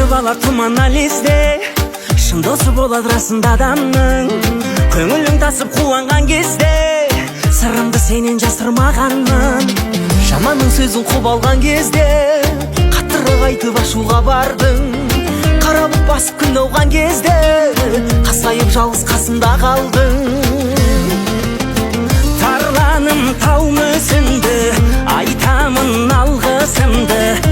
Күтіп алар тұман алезде, шын досы болады расында адамның. Көңілің тасып қуанған кезде, сырымды сенен жасырмағанмын. Жаманның сөзін құп алған кезде, қаттырақ айтып ашуға бардың. Қарабық басып күн ауған кезде, қасайып жалғыз қасымда қалдың. Тарланым тау мүсінді, айтамын алғысымды.